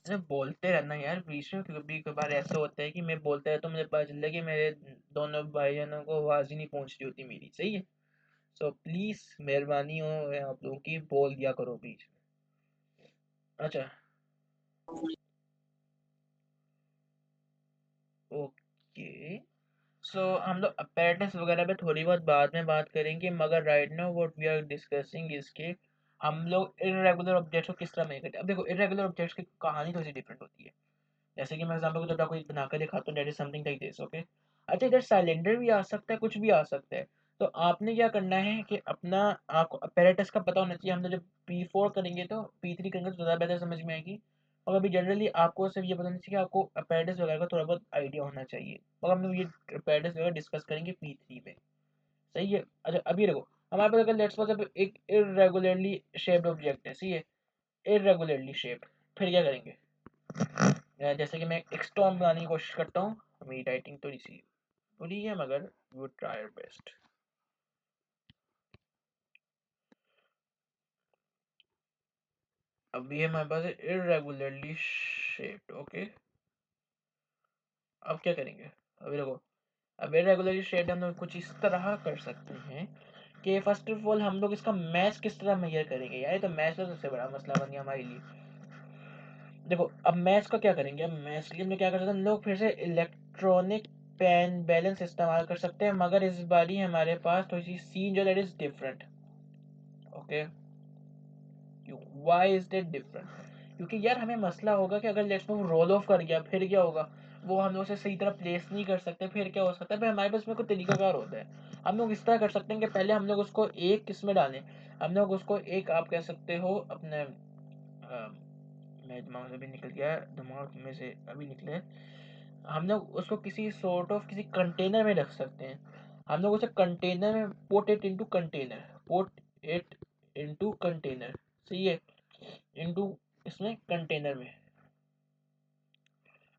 अरे बोलते रहना यार बीच में, कभी कभार ऐसा होता है कि मैं बोलता है तो मुझे पता चलता है कि मेरे दोनों भाइयों को आवाज ही नहीं पहुंच रही होती मेरी, सही है। सो प्लीज मेहरबानी हो आप लोगों की, बोल दिया करो बीच में। अच्छा, ओके। सो हम लोग अपैरेटस वगैरह पे थोड़ी बहुत बाद में बात करेंगे, मगर right now what we are discussing is के हम लोग इरेगुलर ऑब्जेक्ट्स को किस तरह मेजर करते हैं। अब देखो इरेगुलर ऑब्जेक्ट्स की कहानी थोड़ी सी डिफरेंट होती है। जैसे कि मैं एग्जांपल के तौर पर आपको एक बनाकर दिखाता हूँ, that is something like this, okay. अच्छा, इधर सिलेंडर भी आ सकता है, कुछ भी आ सकता है। तो आपने क्या करना है कि अपना आपको अपैरेटस का पता होना चाहिए। हम तो जब P4 करेंगे तो P3 करेंगे तो ज़्यादा बेहतर समझ में आएगी। और अभी जनरली आपको सिर्फ ये पता नहीं चाहिए कि आपको अपैरेटस वगैरह का थोड़ा बहुत आइडिया होना चाहिए। और हम लोग ये अपैरेटस वगैरह डिस्कस करेंगे P3 में, सही है। अच्छा अभी देखो, हमारे पास अगर लेट्स सपोज एक इरेगुलरली शेप्ड ऑब्जेक्ट है, सही है, इरेगुलरली शेप्ड। फिर क्या करेंगे, जैसे कि मैं एक स्टोन बनाने की कोशिश करता हूँ। मेरी राइटिंग थोड़ी सी बुरी है मगर वो ट्राई आवर बेस्ट। अब ये हमारे पास है इरेगुलरली शेप्ड, ओके। अब क्या करेंगे, अभी देखो, अब इरेगुलरली शेप्ड हम लोग कुछ इस तरह कर सकते हैं कि फर्स्ट ऑफ ऑल हम लोग इसका मैच किस तरह मेजर करेंगे यार। ये तो मैच तो सबसे बड़ा मसला बन गया हमारे लिए। देखो अब मैच का क्या करेंगे, अब मैच के लिए हम लोग क्या कर सकते हैं, हम लोग फिर से इलेक्ट्रॉनिक पेन बैलेंस इस्तेमाल कर सकते हैं, मगर इस बारी हमारे पास थोड़ी सी सीन जो दैट इज डिफरेंट, ओके। क्यों, वाई इज दैट डिफरेंट? क्योंकि यार हमें मसला होगा कि अगर लेट्स वो रोल ऑफ कर गया फिर क्या होगा, वो हम लोग उसे सही तरह प्लेस नहीं कर सकते, फिर क्या हो सकता है। फिर हमारे पास में कोई तरीकाकार होता है। हम लोग इस तरह कर सकते हैं कि पहले हम लोग उसको एक किस में डालें, हम लोग उसको एक, आप कह सकते हो अपने मेरे दिमाग से अभी निकल गया, दिमाग में से अभी निकले। हम लोग उसको किसी सॉर्ट ऑफ किसी कंटेनर में रख सकते हैं। हम लोग उसे कंटेनर में put it into container, put it into container, सही है, इनटू इसमें कंटेनर में,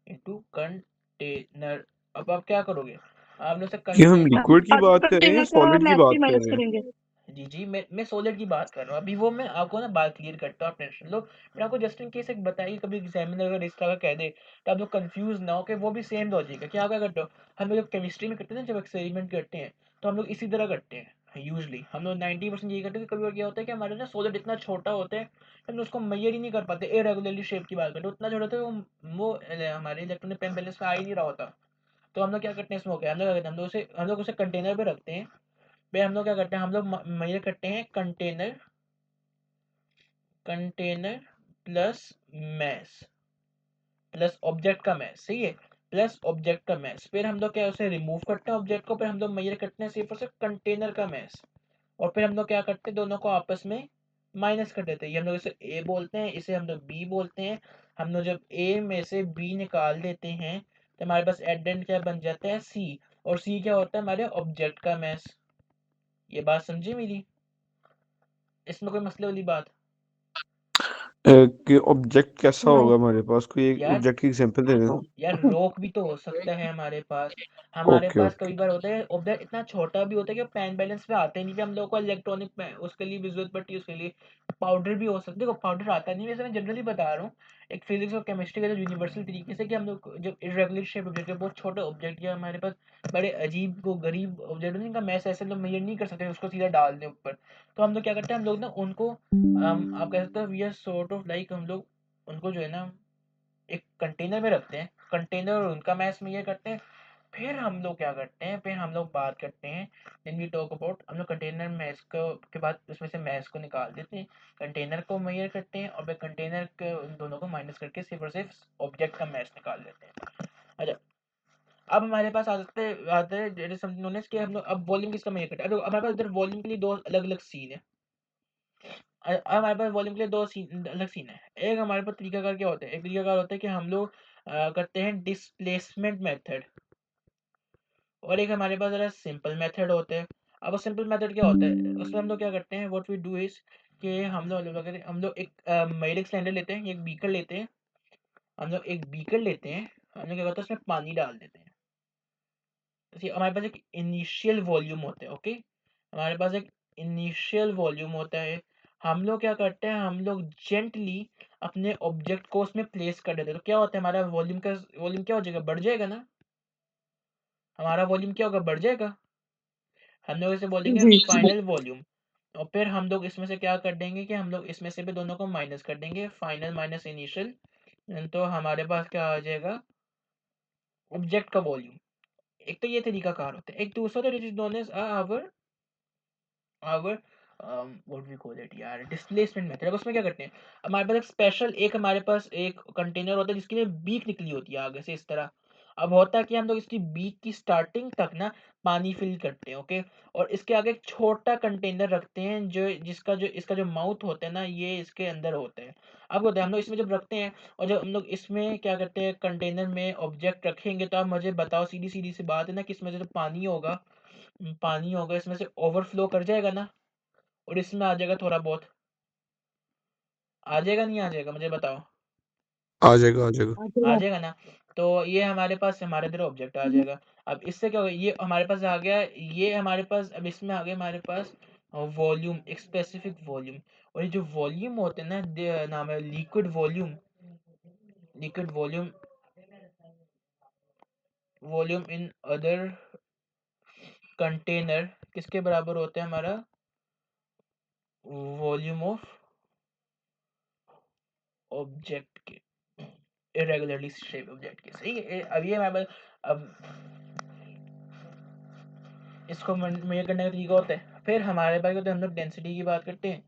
इनटू कंटेनर। अब आप क्या करोगे, आपने उसे कि हम कंटेनर, लिक्विड की अब बात कर रहे हैं, कंटेनर का सॉलिड की मैथ बात भी कर माइनस रहे हैं? करेंगे। जी जी, मैं सॉलिड की बात कर रहा हूँ। अभी वो मैं आपको ना बात क्लियर करता हूँ, आप टेंशन लो। मैं आपको जस्ट इन केस एक बताइए, कभी एग्जामिनर अगर इस तरह का कह दे तो आप लोग कंफ्यूज ना हो कि वो भी सेम लॉजिक है। क्या क्या करते हो, हम लोग जब केमिस्ट्री में करते हैं ना, जब एक्सपेरिमेंट करते हैं तो हम लोग इसी तरह करते हैं। यूजली हम लोग 90% यही करते हैं कि कभी क्या होता है कि हमारे ना सॉलिड इतना छोटा होता है कि हम उसको मेजर ही नहीं कर पाते। इरेगुलरली शेप की बात करते हैं, उतना छोटा होता है हमारे इलेक्ट्रॉनिक पेन बैलेंस में आ ही नहीं रहा होता। तो हम लोग क्या करते हैं इसमें, क्या हम लोग क्या करते हैं, हम लोग उसे कंटेनर पे रखते हैं। फिर हम लोग क्या करते हैं, हम लोग मेजर करते हैं container, container plus mass plus object का मैस, सही है, प्लस ऑब्जेक्ट का मैस। फिर हम लोग क्या उसे रिमूव करते हैं ऑब्जेक्ट को, फिर हम लोग मेजर करते हैं सिर्फ और सिर्फ कंटेनर का मैस। और फिर हम लोग क्या करते हैं, दोनों को आपस में माइनस कर देते हैं। ये हम लोग इसे ए बोलते हैं, इसे हम लोग बी बोलते हैं। हम लोग जब ए में से बी निकाल देते हैं तो हमारे पास एडेंड क्या बन जाता है, सी। और सी क्या होता है, हमारे ऑब्जेक्ट का मैस। ये बात समझी मेरी, इसमें कोई मसले वाली बात? कि ऑब्जेक्ट कैसा होगा हमारे पास, कोई एक यार ऑब्जेक्ट की एग्जांपल दे देना। यार रोक भी तो हो सकता है हमारे पास। हमारे ओके पास ओके। कई बार होता है ऑब्जेक्ट इतना छोटा भी होता है कि पेन बैलेंस पे आते नहीं, कि हम लोग को इलेक्ट्रॉनिक उसके लिए भी जरूरत पड़ती है। उसके लिए पाउडर भी हो सकता है। देखो पाउडर आता नहीं, वैसे मैं जनरली बता रहा हूँ एक फिजिक्स और केमिस्ट्री का जो यूनिवर्सल तरीके से, कि हम लोग जब इरेगुलर शेप ऑब्जेक्ट, बहुत छोटे ऑब्जेक्ट या हमारे पास बड़े अजीब को गरीब ऑब्जेक्ट होते हैं, जिनका मैस ऐसे लोग मेजर नहीं कर सकते उसको सीधा डाल दें ऊपर। तो हम लोग क्या करते हैं, हम लोग ना उनको आप कह सकते हो we are sort of like, हम लोग उनको जो है ना एक कंटेनर में रखते हैं, कंटेनर और उनका मैस में ये करते हैं। फिर हम लोग क्या करते हैं, फिर हम लोग बात करते हैं देन वी टॉक अबाउट, हम लोग कंटेनर मैस को के बाद उसमें से मैस को निकाल देते हैं, कंटेनर को मेजर करते हैं और फिर कंटेनर के उन दोनों को माइनस करके सिर्फ और सिर्फ ऑब्जेक्ट का मैस निकाल देते हैं। अच्छा, अब हमारे पास आते हैं डेटा समथिंग नोन एज कि हम लोग अब वॉल्यूम किसका मेजर करते हैं। अब हमारे पास इधर वॉल्यूम के लिए दो अलग अलग सीन है। अब हमारे पास वॉल्यूम के लिए दो सीन अलग सीन है। एक हमारे पास तरीकाकार क्या होता है, एक तरीकाकार होता है कि हम लोग करते हैं डिस्प्लेसमेंट मेथड, और एक हमारे पास जरा सिंपल मेथड होता है। अब सिंपल मेथड क्या होता है, उसमें हम लोग क्या करते हैं, व्हाट वी डू इज कि हम लोग एक मेडिक सिलेंडर लेते हैं, एक बीकर लेते हैं। हम लोग एक बीकर लेते हैं, हम लोग क्या करते हैं उसमें पानी डाल देते हैं। जैसे हमारे पास एक इनिशियल वॉल्यूम होता है, ओके, हमारे पास एक इनिशियल वॉल्यूम होता है। हम लोग क्या करते हैं, हम लोग जेंटली अपने ऑब्जेक्ट को उसमें प्लेस कर देते हैं, तो क्या होता है हमारा वॉल्यूम क्या हो जाएगा, बढ़ जाएगा ना, हमारा वॉल्यूम क्या होगा, बढ़ जाएगा। हम लोग इसे बोलेंगे जी फाइनल वॉल्यूम। और फिर हम लोग इसमें से क्या कर देंगे कि हम लोग इसमें से भी दोनों को माइनस कर देंगे, फाइनल माइनस इनिशियल, तो हमारे पास क्या आ जाएगा, ऑब्जेक्ट का वॉल्यूम। एक तो ये तरीका कार होता है, एक दूसरा तो is known as our what we call it यार, डिस्प्लेसमेंट मेथड। अब उसमें क्या करते हैं, हमारे पास एक स्पेशल, एक हमारे पास एक कंटेनर होता है जिसकी ना बीक निकली होती है आगे से इस तरह। अब होता है कि हम लोग इसकी बीक की स्टार्टिंग तक ना पानी फिल करते हैं, ओके, और इसके आगे एक छोटा कंटेनर रखते हैं जो इसका जो माउथ होता है ना, ये इसके अंदर होता है। अब होता है हम लोग इसमें जब रखते हैं, और जब हम लोग इसमें क्या करते हैं, कंटेनर में ऑब्जेक्ट रखेंगे, तो आप मुझे बताओ, सीधी सीधी सी बात है ना, कि इसमें से जो पानी होगा इसमें से ओवरफ्लो कर जाएगा ना, और इसमें आ जाएगा थोड़ा बहुत, आ जाएगा नहीं आ जाएगा, मुझे बताओ। आ जाएगा आ जाएगा। आ जाएगा ना, तो ये हमारे पास हमारे इधर ऑब्जेक्ट आ जाएगा। अब इससे क्या होगा, ये हमारे पास आ गया, ये हमारे पास, अब इसमें आ गया हमारे पास वॉल्यूम, एक स्पेसिफिक वॉल्यूम। और ये जो वॉल्यूम होते हैं ना, नाम है liquid volume. Liquid volume, volume in other container किसके बराबर होता है, हमारा वॉल्यूम ऑफ ऑब्जेक्ट के, इरेगुलरली शेप ऑब्जेक्ट के, सही है। अब ये हमारे पास, अब इसको मेजर करने का तरीका होता है। फिर हमारे पास होता है, हम लोग डेंसिटी की बात करते हैं।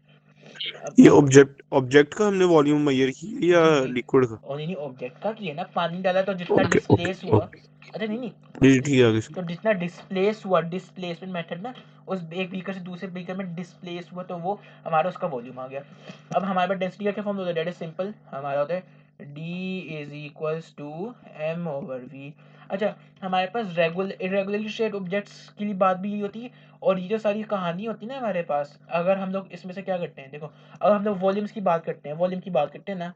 अब ये ऑब्जेक्ट का हमने वॉल्यूम मेजर किया जी या जी, लिक्विड का? और नहीं ऑब्जेक्ट का किया ना, पानी डाला तो जितना ओके ओके डिस्प्लेस हुआ। ओके। अच्छा नहीं नहीं, जी ठीक है, आगे तो सुनिए। जितना डिस्प्लेस हुआ, डिस्प्लेसमेंट मेथड ना, उस एक बीकर से दूसरे बीकर में डिस्प्लेस हुआ, तो वो हमारा उसका वॉल्यूम आ गया। अब हमारे पास डेंसिटी का क्या फॉर्म होता है, डेट इज सिंपल, हमारा होता है D is equals to M over V. अच्छा, हमारे पास इरेगुलरली शेप्ड ऑब्जेक्ट्स के लिए बात भी यही होती है। और ये जो सारी कहानी होती है ना हमारे पास, अगर हम लोग इसमें से क्या करते हैं, देखो, अगर हम लोग वॉल्यूम्स की बात करते हैं, वॉल्यूम की बात करते हैं ना,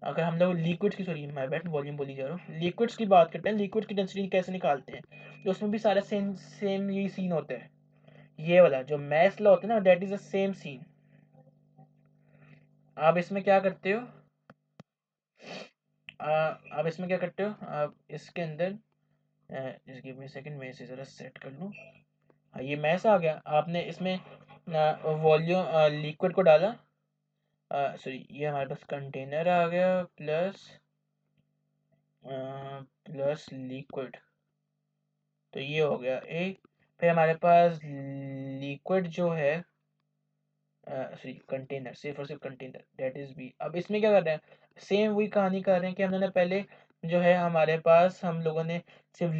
अगर हम लोग लिक्विड्स की, सॉरी मैं बैठ वॉल्यूम बोली जा रहा हूँ, लिक्विड्स की बात करते हैं, लिक्विड की डेंसिटी कैसे निकालते हैं, तो उसमें भी सारा सेम सेम यही सीन होता है। ये वाला जो मैथ्स लॉ होता है ना, that is the same scene. आप इसमें क्या करते हो, आप इसमें क्या करते हो, आप इसके अंदर, जस्ट गिव मी सेकंड, मैं इसे जरा सेट कर लूँ। हाँ, ये मैथ्स आ गया, आपने इसमें वॉल्यूम लिक्विड को डाला, सॉरी ये हमारे पास कंटेनर आ गया, प्लस प्लस लिक्विड, तो ये हो गया ए। फिर हमारे पास लिक्विड जो है, सॉरी कंटेनर, सिर्फ और सिर्फ कंटेनर, दैट इज बी। अब इसमें क्या कर रहे हैं, सेम वही कहानी कर रहे हैं कि हमने पहले जो है हमारे पास, हम लोगों ने सिर्फ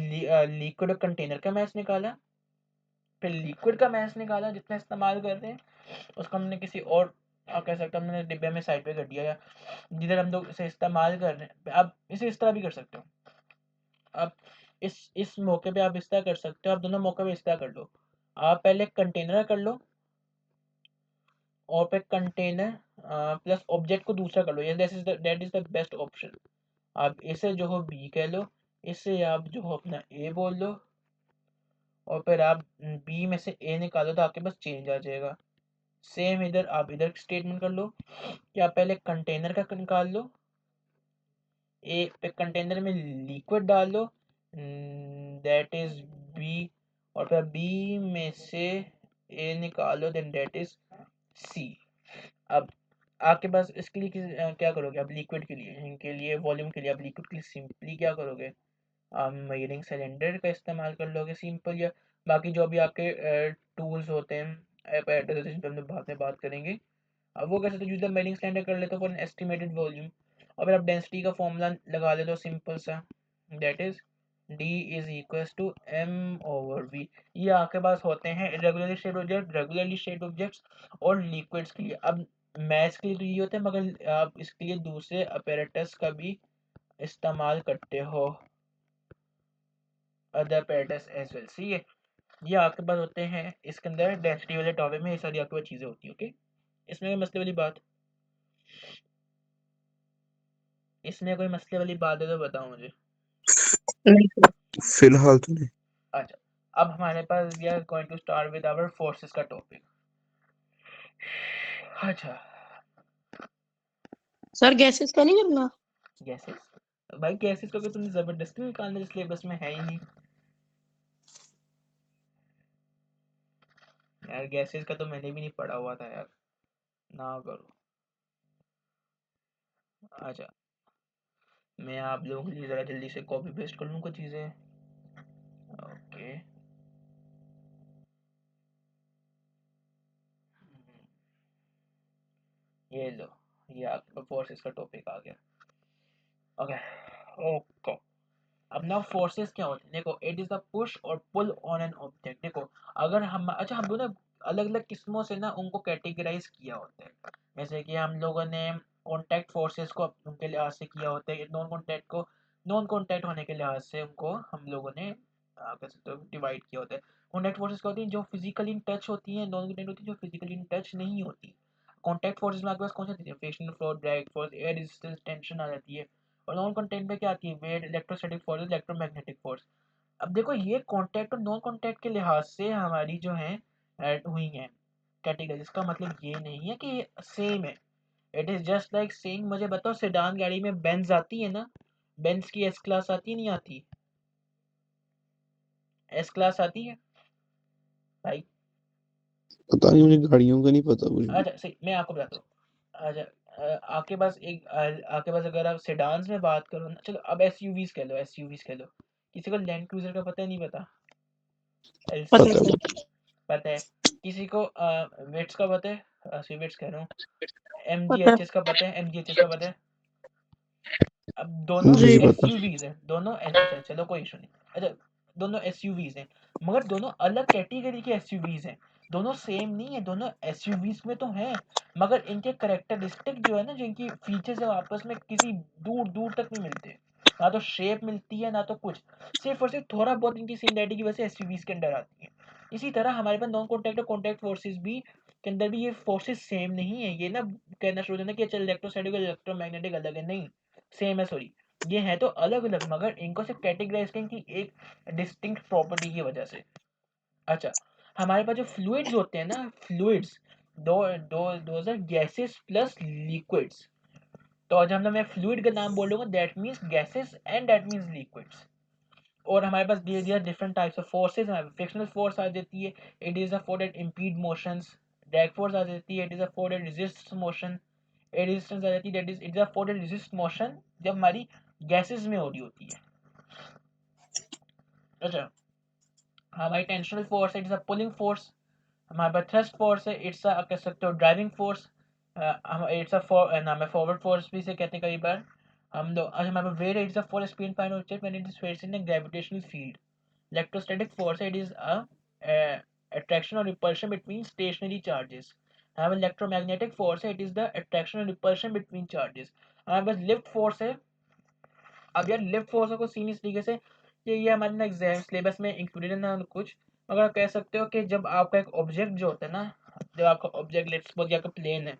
लिक्विड और कंटेनर का मैच निकाला, फिर लिक्विड का मैच निकाला जितना इस्तेमाल कर रहे हैं, उसको हमने किसी और, आप कह सकते हो हमने डिब्बे में साइड पे कर दिया, या जिधर हम लोग इसे इस्तेमाल कर रहे हैं, आप इसे इस तरह भी कर सकते हो। आप इस मौके पे आप इस तरह कर सकते हो, आप दोनों मौके पे इस तरह कर लो। आप पहले कंटेनर कर लो, और फिर कंटेनर प्लस ऑब्जेक्ट को दूसरा कर लो, ये that is the best option. आप इसे जो हो बी कह लो, इससे आप जो हो अपना ए बोल लो, और फिर आप बी में से ए निकालो, तो आपके पास चेंज आ जाएगा। सेम इधर आप इधर स्टेटमेंट कर लो कि आप पहले कंटेनर का निकाल लो, ए पे कंटेनर में लिक्विड डाल लो, दैट इज बी, और फिर बी में से ए निकालो, देन दैट इज सी। अब आपके पास इसके लिए क्या करोगे, आप लिक्विड के लिए, इनके लिए वॉल्यूम के लिए, आप लिक्विड के लिए सिंपली क्या करोगे, आप मेजरिंग सिलेंडर का इस्तेमाल कर लोगे, सिंपल, या बाकी जो भी आपके टूल्स होते हैं, apparatus, जिन पर हम लोग बाद में बात करेंगे। अब वो कैसे, तो यूज द मेजरिंग सिलेंडर कर लेते हो फॉर एन एस्टिमेटेड वॉल्यूम, और फिर आप डेंसिटी का फॉर्मूला लगा लेते हो सिंपल सा, that is D is equals to M over V. ये आपके पास होते हैं irregularly shaped object, regularly shaped objects, और लिक्विड्स के लिए। अब मैथ्स के लिए तो ये होता है, मगर आप इसके लिए दूसरे अपैरेटस का भी इस्तेमाल करते हो, अदर apparatus एज वेल, सही है। ये आपके पास होते हैं, इसके अंदर डेंसिटी वाले टॉपिक में ये सारी आपके पास चीजें होती है, ओके। इसमें कोई मसले वाली बात, इसमें कोई मसले वाली बात है तो बताओ मुझे। नहीं फिलहाल तो नहीं। अच्छा, अब हमारे पास we are going to start with our forces का टॉपिक। अच्छा सर गैसेस का नहीं करना। गैसेस, भाई गैसेस को तुमने जबरदस्ती निकालना जो सिलेबस में है ही नहीं यार। गैसेस का तो मैंने भी नहीं पढ़ा हुआ था यार, ना करो। अच्छा मैं आप लोगों के लिए ज़रा जल्दी से कॉपी पेस्ट कर लूँ कुछ चीज़ें। ओके ये लो, ये आपका फोर्सेस का टॉपिक आ गया। ओके ओके अब ना फोर्सेस क्या होते हैं देखो, इट इज द पुश और पुल ऑन एन ऑब्जेक्ट। देखो अगर हम अच्छा हम लोग ना अलग अलग किस्मों से ना उनको कैटेगराइज किया होता है। जैसे कि हम लोगों ने कॉन्टैक्ट फोर्सेस को उनके लिहाज से किया होता है, नॉन कॉन्टैक्ट को नॉन कॉन्टैक्ट होने के लिहाज से उनको हम लोगों ने कह सकते हो डिवाइड किया होता है। कॉन्टैक्ट फोर्सेस क्या होती हैं जो फिजिकली इन टच होती हैं, नॉन कॉन्टैक्ट होती है जो फिजिकली इन टच नहीं होती। कॉन्टैक्ट फोर्सेस में आपके पास कौन सी होती है, frictional force, drag force, air resistance, tension आ जाती है। और नॉन कॉन्टैक्ट में क्या आती है, weight, electrostatic force, electromagnetic force. अब देखो ये कॉन्टैक्ट और नॉन कॉन्टैक्ट के लिहाज से हमारी जो है ऐड हुई हैं कैटेगरी। इसका मतलब ये नहीं है कि सेम है। It is just like saying, मुझे बताओ सेडान गाड़ी में बेंज आती है ना, बेंज की एस क्लास आती है नहीं आती, एस क्लास आती है भाई। पता नहीं, मुझे गाड़ियों का नहीं पता कुछ भी। अच्छा सही मैं आपको बताता हूँ। अच्छा आपके पास आपके पास अगर आप सेडान्स में बात करो ना, चलो अब एसयूवीज कह लो, एसयूवीज कह लो। किसी को लैंड क्रूजर का पता है नहीं पता, पता एलसीवी है पता सर। पता है। किसी को वेट्स का पता है, वेट्स कह रहा हूँ, पता है एमजीएचएस का पता है, एमजीएचएस का पता है। अब दोनों नहीं जी। पता। एसयूवीज हैं, दोनों अच्छा चलो कोई इशू नहीं। अच्छा दोनों एसयूवीज हैं मगर दोनों अलग कैटेगरी के एसयूवीज हैं, दोनों सेम नहीं है। दोनों एसयूवीज में तो हैं मगर इनके करेक्टरिस्टिक जो है ना, जो इनकी फीचर्स है आपस में किसी दूर दूर तक नहीं मिलते। ना तो शेप मिलती है ना तो कुछ, सिर्फ और सिर्फ थोड़ा बहुत इनकी सिमिलैरिटी की वजह से एसयूवीज के अंदर आती है। इसी तरह हमारे पास नॉन कॉन्टैक्ट और कॉन्टैक्ट फोर्सेस भी के अंदर भी ये फोर्सेस सेम नहीं है। ये ना कहना शुरू होना कि चल इलेक्ट्रोस्टैटिक और इलेक्ट्रोमैग्नेटिक अलग है, नहीं सेम है सॉरी। ये है तो अलग अलग मगर इनको सिर्फ कैटेगराइज करें कि एक डिस्टिंक्ट प्रॉपर्टी की वजह से। अच्छा हमारे पास जो फ्लूइड्स होते हैं ना, फ्लूइड्स दो दो those are gases plus liquids. तो जब मैं फ्लूइड का नाम बोलूंगा that means gases and that means liquids. और हमारे पास धीरे धीरे डिफरेंट टाइप्स ऑफ फोर्सेज हैं। फ्रिक्शनल फोर्स आ जाती है, it is a force that impede motions. Drag force आ जाती है, it is a force that resist motion. Air resistance आ जाती है, that is it is a force that resist motion जब हमारी गैसेस में हो रही होती है। अच्छा हमारी टेंशनल फोर्स है, it is a pulling force. हमारे पास थ्रस्ट फोर्स है, इट्स अ कह सकते हो ड्राइविंग फोर्स। इट्स अ नाम है फॉरवर्ड फोर्स भी से कहते हैं कई बार हम लोग। अच्छा हमारे पास वेट है, it's a force speed fine object when it is facing in gravitational field. Electrostatic force है, it is a attraction or repulsion between stationary charges. हमारे इलेक्ट्रोमैग्नेटिक फोर्स है, इट इज द अट्रैक्शन और repulsion between charges. हमारे पास lift force है। अब यार lift force को सीन इस तरीके से कि ये हमारे ना एग्जाम सिलेबस में इंक्लूडेड है ना कुछ, मगर आप कह सकते हो कि जब आपका एक ऑब्जेक्ट जो होता है ना, जब आपका ऑब्जेक्ट लेट्स सपोज आपका प्लेन है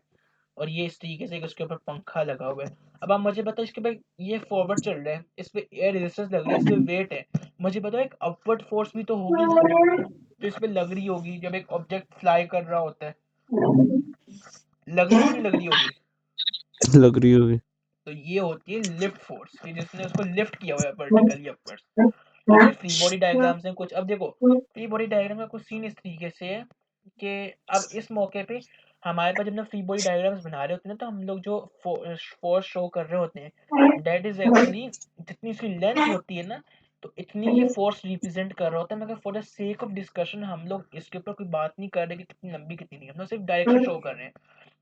और ये इस तरीके से उसके ऊपर पंखा लगा हुआ है। अब आप मुझे बताओ इसके भाई ये फॉरवर्ड चल रहा है, इस पे एयर रेजिस्टेंस लग रही है, इस पे वेट है। मुझे बताओ एक अपवर्ड फोर्स भी तो होगी ना जो इस पे लग रही होगी जब एक ऑब्जेक्ट फ्लाई कर रहा होता है, लग रही कि नहीं लग रही होगी। लग रही होगी। तो ये होती है लिफ्ट फोर्स कि जिसने उसको लिफ्ट किया हुआ है वर्टिकली अपवर्ड्स। अब ये फ्री बॉडी डायग्राम्स हैं कुछ। अब देखो फ्री बॉडी डायग्राम का कुछ सीन इस तरीके से है कि अब इस मौके पे हमारे पास जब हम फ्री बॉडी डायग्राम्स बना रहे होते हैं तो हम लोग जो फोर्स शो कर रहे होते हैं दैट इज एक्चुअली जितनी इसकी लेंथ होती है ना, तो इतनी ये फोर्स रिप्रेजेंट कर रहा होता है। मगर for the sake of discussion हम लोग इसके ऊपर कोई बात नहीं कर रहे कि कितनी लंबी कितनी नहीं, हम लोग सिर्फ डायरेक्शन शो कर रहे हैं।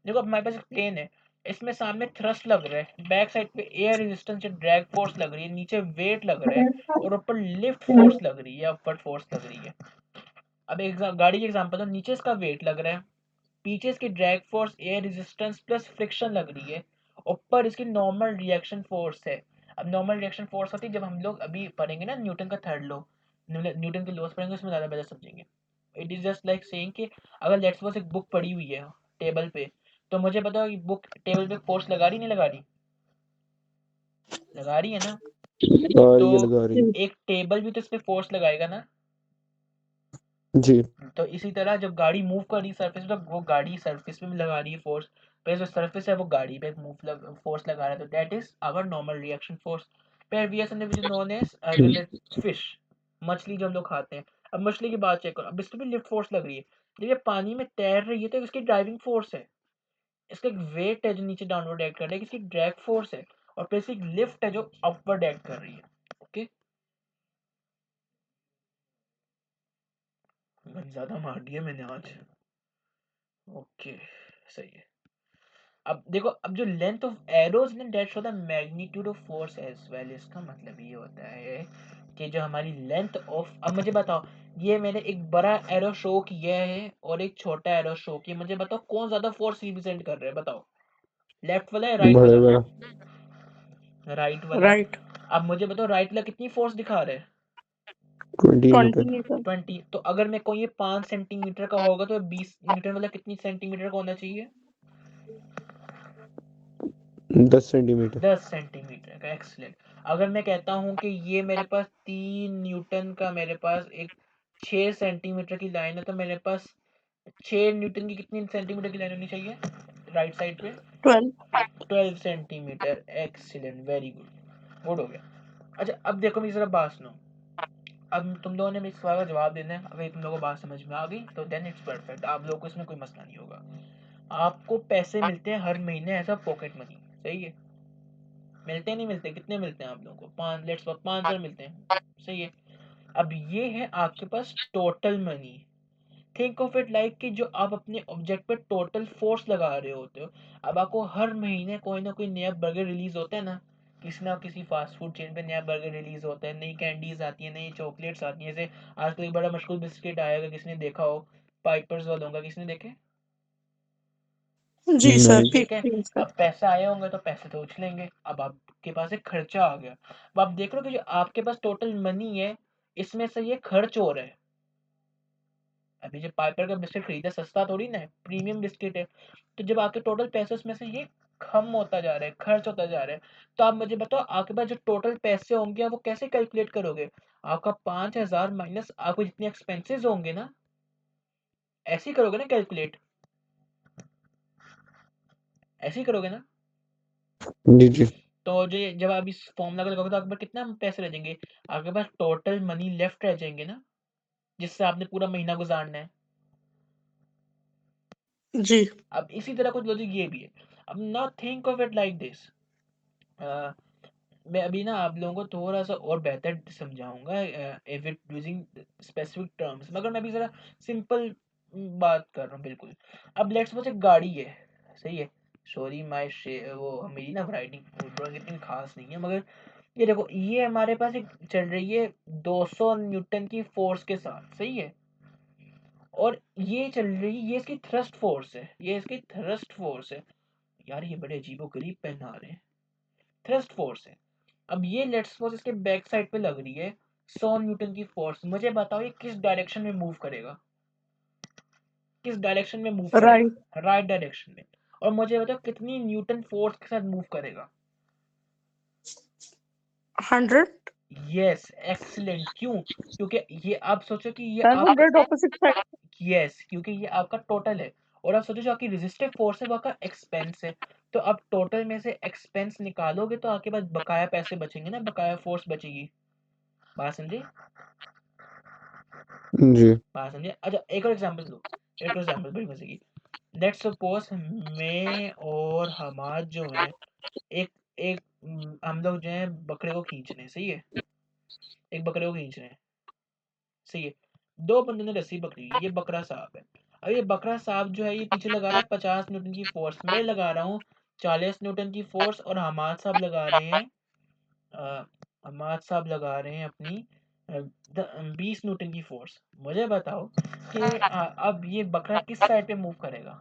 देखो अब हमारे पास एक प्लेन है, इसमें सामने थ्रस्ट लग रहा है, बैक साइड पे एयर रेजिस्टेंस या ड्रैग फोर्स लग रही है, नीचे वेट लग रहा है और ऊपर लिफ्ट फोर्स लग रही है, अपवर्ड फोर्स लग रही है। अब एक गाड़ी की एग्जांपल दो, नीचे इसका वेट लग रहा है, पीछे इसकी drag force air resistance plus friction लग रही है, ऊपर इसकी नॉर्मल रिएक्शन फोर्स है। अब नॉर्मल रिएक्शन फोर्स होती है जब हम लोग अभी पढ़ेंगे ना न्यूटन का थर्ड लॉ, न्यूटन के लॉस पढ़ेंगे उसमें ज़्यादा बेहतर समझेंगे। It is just like saying कि अगर लेट्स सपोज एक बुक पड़ी हुई है टेबल पे, तो मुझे बताओ ये बुक टेबल पे फोर्स लगा रही नहीं लगा रही, लगा रही है ना। लगा तो रही है, लगा रही है। एक टेबल भी तो इस पे फोर्स लगाएगा ना। जी तो इसी तरह जब गाड़ी मूव कर रही है सरफेस पे, तो वो गाड़ी सरफेस पे भी लगा रही है फोर्स, पर जो सरफेस है वो गाड़ी पे मूव फोर्स लगा रहा है, तो that is our normal reaction force. फिर V S which is known as fish, मछली जो हम लोग खाते हैं। अब मछली की बात चेक करो, अब इस पे भी लिफ्ट फोर्स लग रही है, जब ये पानी में तैर रही है तो इसकी ड्राइविंग फोर्स है, इसका एक वेट है जो नीचे डाउनवर्ड एक्ट कर रहा है, इसकी ड्रैग फोर्स है, और फिर इसकी लिफ्ट है जो अपवर्ड एक्ट कर रही है। ओके, ज्यादा मार दिया मैंने आज। ओके, सही है। अब देखो, अब जो लेंथ ऑफ एरोज ने that show the magnitude of force as well, इसका मतलब ये होता है कि जो हमारी लेंथ ऑफ, अब मुझे बताओ, ये मैंने एक बड़ा एरो शो किया है और एक छोटा एरो शो किया, मुझे बताओ कौन ज्यादा फोर्स रिप्रेजेंट कर रहा है, बताओ, लेफ्ट वाला या राइट बड़े वाला? बड़ा राइट वाला। राइट। अब मुझे बताओ राइट वाला कितनी फोर्स दिखा रहा है? 20 20 मीटर। मीटर। 20। तो अगर मैं कोई ये 5 सेंटीमीटर का होगा तो 20 न्यूटन वाला कितनी सेंटीमीटर का होना चाहिए? 10 सेंटीमीटर। 10 सेंटीमीटर का। एक्सलेंट। अगर मैं कहता हूँ कि ये मेरे पास 3 न्यूटन का, मेरे पास एक 6 सेंटीमीटर की लाइन है, तो मेरे पास 6 न्यूटन की कितनी सेंटीमीटर की लाइन होनी चाहिए राइट साइड पे? 12। 12 centimetre. Excellent, very good, good हो गया। अच्छा, अब देखो मेरी जरा बात सुनो। अब तुम लोगों ने मेरे सवाल का जवाब देना है, अगर तुम लोगों को बात समझ में आ गई तो देन इट्स परफेक्ट, आप लोगों को इसमें कोई मसला नहीं होगा। आपको पैसे मिलते हैं हर महीने ऐसा पॉकेट मनी, सही है? मिलते नहीं मिलते? कितने मिलते हैं आप लोगों को? 500 मिलते हैं, सही है? अब ये है आपके पास total money. Think of it like कि जो आप अपने ऑब्जेक्ट पर टोटल फोर्स लगा रहे होते हो। अब आपको हर महीने कोई ना कोई नया बर्गर रिलीज होता है ना, किसी ना किसी फास्ट फूड चेन पे नया बर्गर रिलीज होता है, नई कैंडीज आती है, नई चॉकलेट्स आती हैं। जैसे आजकल एक बड़ा मशहूर बिस्किट आएगा, किसी ने देखा हो, पाइपर्स वालों का, किसी ने देखे? जी सर, नहीं। ठीक है। पीस का। अब पैसे आए होंगे तो पैसे तो उछलेंगे, अब आपके पास एक खर्चा आ गया। अब आप देख रहे हो कि जो आपके पास टोटल मनी है, इसमें से ये खर्च हो रहा है। अभी जो पाइपर का बिस्किट खरीदा, सस्ता थोड़ी ना है, प्रीमियम बिस्किट है। तो जब आपके टोटल पैसे उसमें से ये कम होता जा रहा है, खर्च होता जा रहा है, तो आप मुझे बताओ आपके पास जो टोटल पैसे होंगे आप वो कैसे कैलकुलेट करोगे? आपका 5,000 माइनस आपको जितने एक्सपेंसेस होंगे ना, ऐसे ही करोगे ना कैलकुलेट? ऐसे ही करोगे ना? जी जी। तो जो जब आप इस फॉर्मूला को लगाओगे तो आपके पास कितना पैसे रह जाएंगे? आपके पास टोटल मनी लेफ्ट रह जाएंगे ना, जिससे आपने पूरा महीना गुजारना है। जी अब इसी तरह कुछ लॉजिक ये भी है। अब not think of it like this, मैं अभी ना आप लोगों को थोड़ा सा और बेहतर समझाऊंगा if it using specific terms, मगर मैं अभी जरा सिंपल बात कर रहा हूँ बिल्कुल। अब लेट्स सपोज एक गाड़ी है, सही है? सॉरी माय वो मेरी ना राइटिंग ड्राइंग इतनी खास नहीं है, मगर ये देखो, ये हमारे पास एक चल रही है 200 न्यूटन की फोर्स के साथ, सही है? और ये चल रही, ये इसकी थ्रस्ट फोर्स है, ये इसकी थ्रस्ट फोर्स है। यार ये बड़े अजीबो गरीब पहना रहे हैं। थ्रस्ट फोर्स है। अब ये लेट्स सपोज इसके बैक साइड पे लग रही है 100 न्यूटन की फोर्स। मुझे बताओ ये किस डायरेक्शन में मूव करेगा? किस डायरेक्शन में मूव राइट। करेगा? राइट डायरेक्शन में। और मुझे बताओ कितनी न्यूटन फोर्स के साथ मूव करेगा? 100। Yes, excellent. क्यों? क्योंकि ये आप सोचो कि ये सर आपका, 100 ऑपोजिट साइड। यस, क्योंकि ये आपका टोटल है, और आप सोचो जो आपकी रेजिस्टिव फोर्स है वो आपका एक्सपेंस है। तो आप टोटल में से एक्सपेंस निकालोगे तो आपके पास बकाया पैसे बचेंगे ना, बकाया फोर्स बचेगी। बात समझे? जी बात समझे? अच्छा, एक और एग्जांपल लो, एक और एग्जांपल बड़ी मजे की। लेट्स सपोज मैं और हमाद जो है, एक एक हम लोग जो है बकरे को खींच रहे हैं, सही है? एक बकरे को खींच रहे हैं, सही है? दो बंदों ने रस्सी पकड़ी, ये बकरा साहब है। अब ये बकरा साहब जो है ये पीछे लगा रहा है 50 न्यूटन की फोर्स, मैं लगा रहा हूँ 40 न्यूटन की फोर्स, और हमाद साहब लगा रहे हैं हमाद साहब लगा रहे हैं अपनी 20 न्यूटन की फोर्स। मुझे बताओ कि अब ये बकरा किस साइड पे मूव करेगा?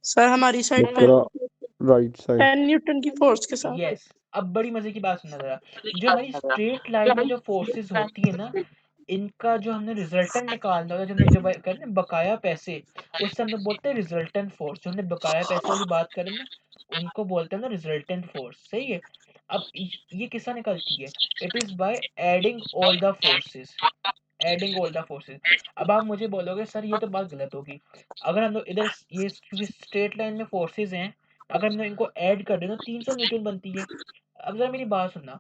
सर हमारी साइड पे। बकरा राइट साइड। 10 न्यूटन की फोर्स के साथ। यस। अब बड़ी मजे की बात सुनना जरा। जो हमारी स्ट्रेट लाइन में जो फोर्सेस होती है ना, इनका जो हमने रिजल्टेंट निकालना होता है, जो हमने जो कहते हैं ना बकाया पैसे, उससे हम लोग बोलते हैं रिजल्टेंट फोर्स। जो हमने बकाया पैसे वाली बात करें ना, उनको बोलते हैं ना रिजल्टेंट फोर्स, सही है? अब ये किससे निकलती है? It is by adding all the forces. Adding all the forces. अब आप मुझे बोलोगे सर ये तो बात गलत होगी, अगर हम लोग इधर ये क्योंकि स्ट्रेट लाइन में फोर्सेस हैं, अगर हम लोग इनको ऐड कर दें तो 300 न्यूटन बनती है। अब जरा मेरी बात सुनना,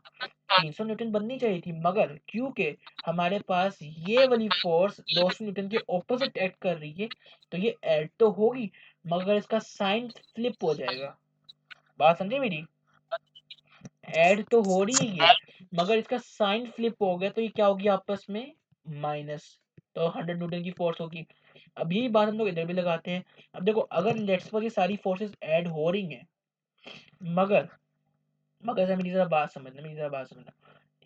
300 न्यूटन बननी चाहिए थी, मगर क्योंकि हमारे पास ये वाली फोर्स 200 न्यूटन के ऑपोजिट एक्ट कर रही है, तो ये ऐड तो होगी मगर इसका साइन फ्लिप हो जाएगा। बात समझे मेरी? ऐड तो हो रही है ये, मगर इसका साइन फ्लिप हो गया तो ये क्या होगी आपस में? माइनस। तो 100 न्यूटन की फोर्स होगी। अब यही बात हम लोग इधर भी लगाते हैं। अब देखो अगर लेट्स सपोज ये सारी फोर्सेस ऐड हो रही हैं, मगर मगर जरा मेरी जरा बात समझना,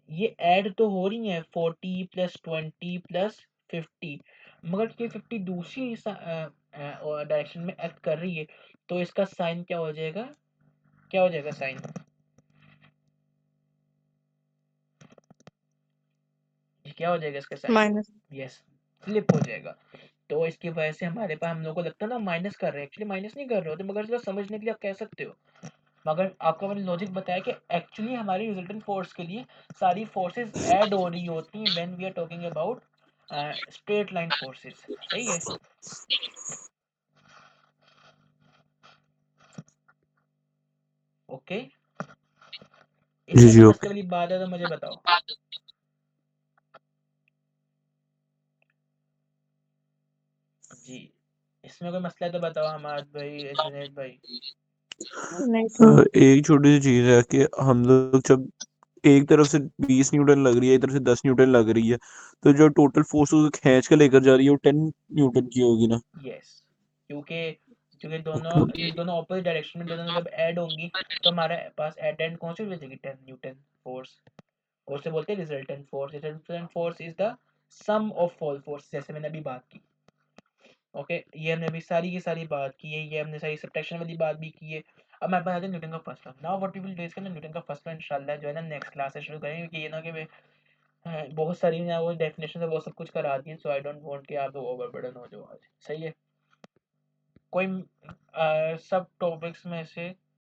ये ऐड तो हो रही है 40 प्लस 20 प्लस 50, मगर ये 50 दूसरी डायरेक्शन में एक्ट कर रही है, तो इसका साइन क्या हो जाएगा? क्या हो जाएगा साइन? क्या हो जाएगा इसका साइन? माइनस। यस, फ्लिप हो जाएगा। तो इसकी वजह से हमारे पास, हम लोग को लगता है ना माइनस कर रहे हैं, एक्चुअली माइनस नहीं कर रहे होते, मगर इसको समझने के लिए आप कह सकते हो। मगर आपको मैंने लॉजिक बताया कि एक्चुअली हमारी रिजल्टेंट फोर्स के लिए सारी फोर्सेस ऐड हो रही होती हैं when we are talking about straight line forces. सही है? ओके, जी इसमें जी कोई ओके। मसले वाली बात है तो मुझे बताओ। जी, इसमें कोई मसला है तो बताओ हमाद भाई, जुनैद भाई। नहीं तो एक छोटी सी चीज है कि हम लोग जब एक तरफ से 20 न्यूटन लग रही है, एक तरफ से 10 न्यूटन लग रही है, तो जो टोटल फोर्स उसको खींच के लेकर जा रही है वो 10 न्यूटन की होगी ना। यस, क्योंकि क्योंकि ओके। दोनों ऑपोजिट डायरेक्शन में दोनों जब ऐड होंगी तो हमारे पास एट एंड कौन सी बचेगी? 10 न्यूटन फोर्स। और उसे बोलते हैं resultant force. Resultant force is the sum of all force, जैसे मैंने अभी बात की। ओके, ये हमने अभी सारी की सारी बात की है, ये हमने सारी सब्ट्रैक्शन वाली बात भी की है। अब हमारे पास आते हैं न्यूटन का first law. Now what we will discuss Newton का फर्स्ट लॉ इंशाल्लाह जो है ना नेक्स्ट क्लास से शुरू करेंगे, क्योंकि ये ना कि मैं बहुत सारी ना वो डेफिनेशन से वो सब कुछ करा दी है, सो आई डोंट वांट कि आप लोग ओवरबर्डन हो जाओ आज। सही है? कोई सब टॉपिक्स में से